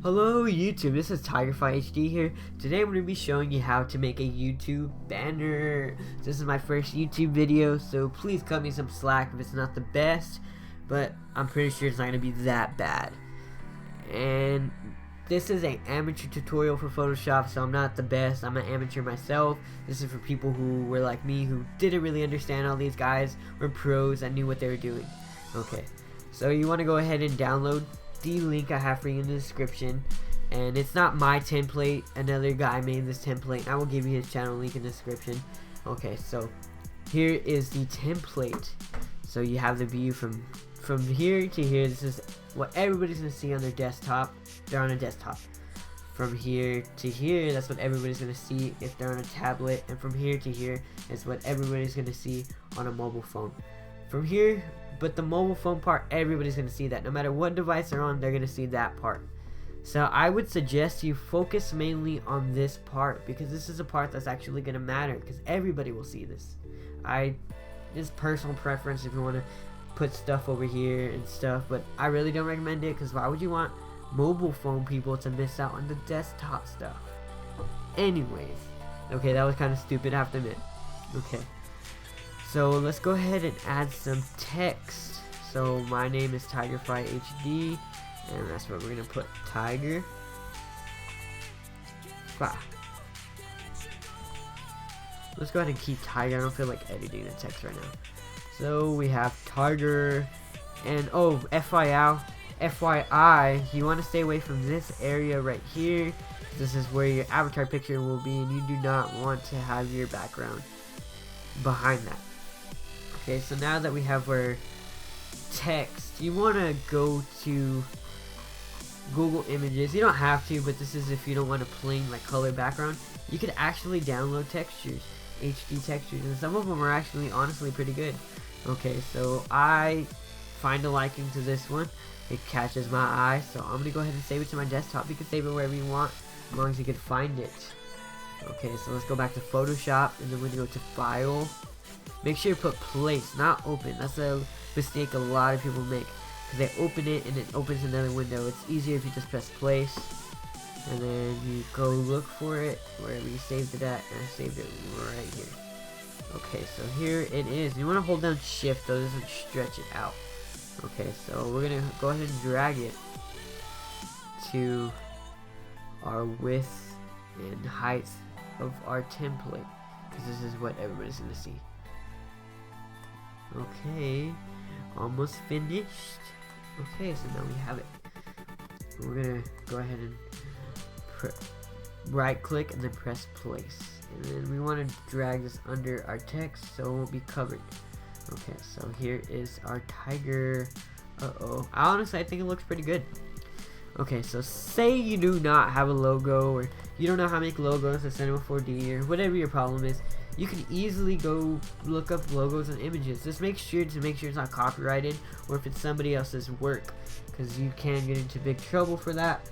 Hello YouTube, this is Tigerfly HD here. Today I'm going to be showing you how to make a YouTube banner. This is my first YouTube video, so please cut me some slack if it's not the best, but I'm pretty sure it's not going to be that bad. And this is an amateur tutorial for Photoshop, so I'm not the best. I'm an amateur myself. This is for people who were like me, who didn't really understand all these guys, were pros that knew what they were doing. Okay, so you want to go ahead and download the link I have for you in the description, and it's not my template. Another guy made this template, and I will give you his channel link in the description. Okay, so here is the template. So you have the view from here to here. This is what everybody's gonna see on their desktop. They're on a desktop. From here to here, that's what everybody's gonna see if they're on a tablet, and from here to here is what everybody's gonna see on a mobile phone. From here, but the mobile phone part, everybody's going to see that. No matter what device they're on, they're going to see that part. So I would suggest you focus mainly on this part, because this is a part that's actually going to matter, because everybody will see this. It's personal preference if you want to put stuff over here and stuff, but I really don't recommend it, because why would you want mobile phone people to miss out on the desktop stuff? Anyways, okay, that was kind of stupid, I have to admit. Okay. So let's go ahead and add some text. So my name is Tigerfly HD, and that's where we're gonna put Tiger. Wow. Let's go ahead and keep Tiger. I don't feel like editing the text right now. So we have Tiger, and oh, FYI, you want to stay away from this area right here. This is where your avatar picture will be, and you do not want to have your background behind that. Okay, so now that we have our text, you want to go to Google Images. You don't have to, but this is if you don't want a plain like color background. You could actually download textures, HD textures, and some of them are actually honestly pretty good. Okay, so I find a liking to this one. It catches my eye, so I'm gonna go ahead and save it to my desktop. You can save it wherever you want, as long as you can find it. Okay, so let's go back to Photoshop, and then we're gonna go to File. Make sure you put place, not open. That's a mistake a lot of people make, because they open it and it opens another window. It's easier if you just press place, and then you go look for it wherever you saved it at, and I saved it right here. Okay, so here it is. You want to hold down shift though, it doesn't stretch it out. Okay, so we're gonna go ahead and drag it to our width and height of our template, because this is what everybody's gonna see. Okay, almost finished. Okay, so now we have it. We're gonna go ahead and right click and then press place, and then we want to drag this under our text so it won't be covered. Okay, so here is our tiger. Honestly, I think it looks pretty good. Okay, so say you do not have a logo, or you don't know how to make logos in Cinema 4D, or whatever your problem is, you can easily go look up logos and images. Just make sure it's not copyrighted, or if it's somebody else's work, because you can get into big trouble for that.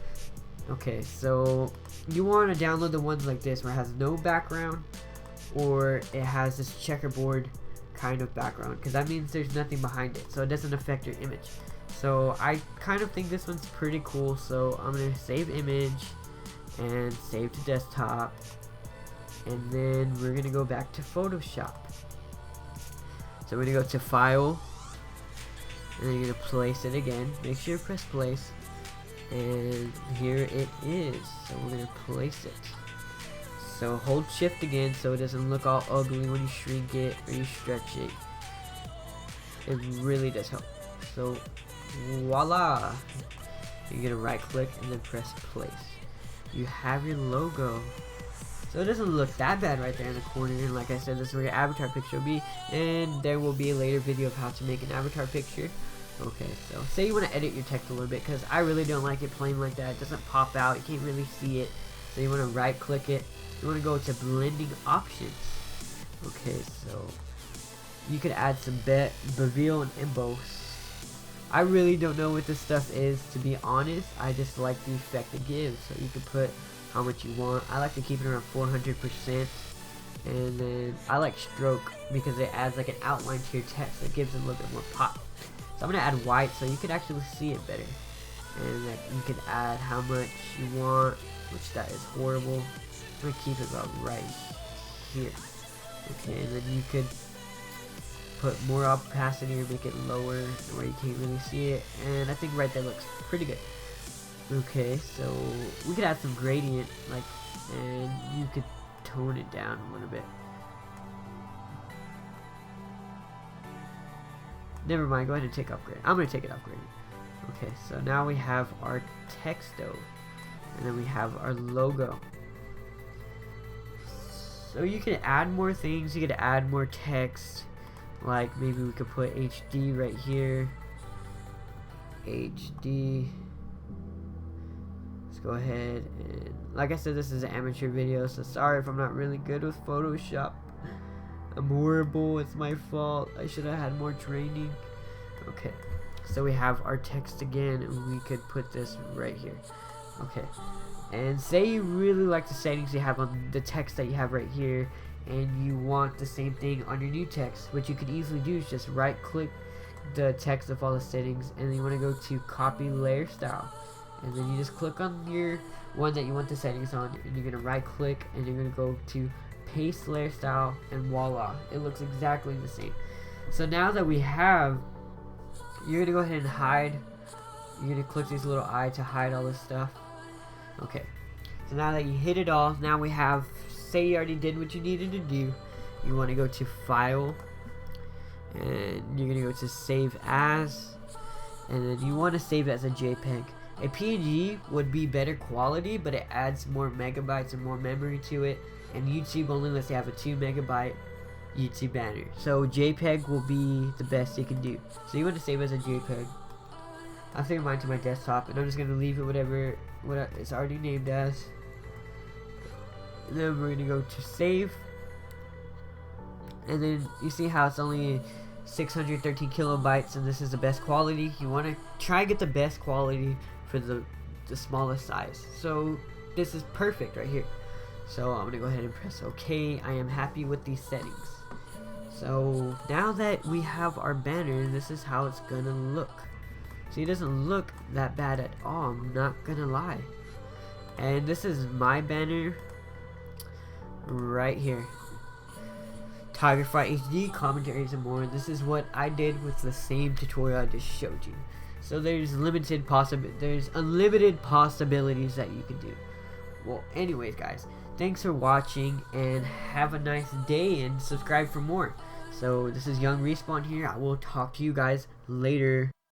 Okay, so you want to download the ones like this, where it has no background, or it has this checkerboard kind of background, because that means there's nothing behind it, so it doesn't affect your image. So I kind of think this one's pretty cool, so I'm going to save image and save to desktop, and then we're going to go back to Photoshop. So we're going to go to File, and then you're going to place it again. Make sure you press place, and here it is. So we're going to place it. So hold shift again so it doesn't look all ugly when you shrink it or you stretch it. It really does help. So voila, you're gonna right click and then press place. You have your logo. So it doesn't look that bad right there in the corner, and like I said, this is where your avatar picture will be, and there will be a later video of how to make an avatar picture. Okay, so say you want to edit your text a little bit, because I really don't like it plain like that. It doesn't pop out, you can't really see it. So you want to right click it, you want to go to blending options. Okay, so you could add some bevel and emboss. I really don't know what this stuff is, to be honest. I just like the effect it gives. So you can put how much you want. I like to keep it around 400%. And then I like stroke because it adds like an outline to your text that gives it a little bit more pop. So I'm going to add white so you can actually see it better. and that you can add how much you want, which that is horrible. I'm gonna keep it about right here. Okay, and then you could put more opacity or make it lower where you can't really see it, and I think right there looks pretty good. Okay, so we could add some gradient, like, and you could tone it down a little bit. Never mind, go ahead and take upgrade. I'm gonna take it upgrade. Okay, so now we have our text though, and then we have our logo. So you can add more things, you could add more text, like maybe we could put HD right here. HD. Let's go ahead and, like I said, this is an amateur video, so sorry if I'm not really good with Photoshop. I'm horrible, it's my fault. I should have had more training. Okay, so we have our text again, and we could put this right here. Okay, and say you really like the settings you have on the text that you have right here, and you want the same thing on your new text. What you could easily do is just right click the text of all the settings, and then you want to go to copy layer style, and then you just click on your one that you want the settings on, and you're gonna right click and you're gonna go to paste layer style, and voila, it looks exactly the same. So now that we have, you're gonna go ahead and hide. You're gonna click this little eye to hide all this stuff. Okay, so now that you hit it all, now we have, say you already did what you needed to do, you want to go to file, and you're gonna go to save as, and then you want to save it as a JPEG. A PNG would be better quality, but it adds more megabytes and more memory to it, and YouTube only lets you have a 2 megabyte YouTube banner. So JPEG will be the best you can do. So you want to save as a JPEG. I'll save mine to my desktop, and I'm just gonna leave it whatever it's already named as. And then we're gonna go to save, and then you see how it's only 613 kilobytes, and this is the best quality. You want to try to get the best quality for the smallest size. So this is perfect right here. So I'm gonna go ahead and press OK. I am happy with these settings. So now that we have our banner, this is how it's gonna look. See, it doesn't look that bad at all, I'm not gonna lie. And this is my banner right here. Tiger Fight HD, commentaries and more. This is what I did with the same tutorial I just showed you. So there's unlimited possibilities that you can do. Well, anyways guys, thanks for watching, and have a nice day, and subscribe for more. So this is Young Respawn here. I will talk to you guys later.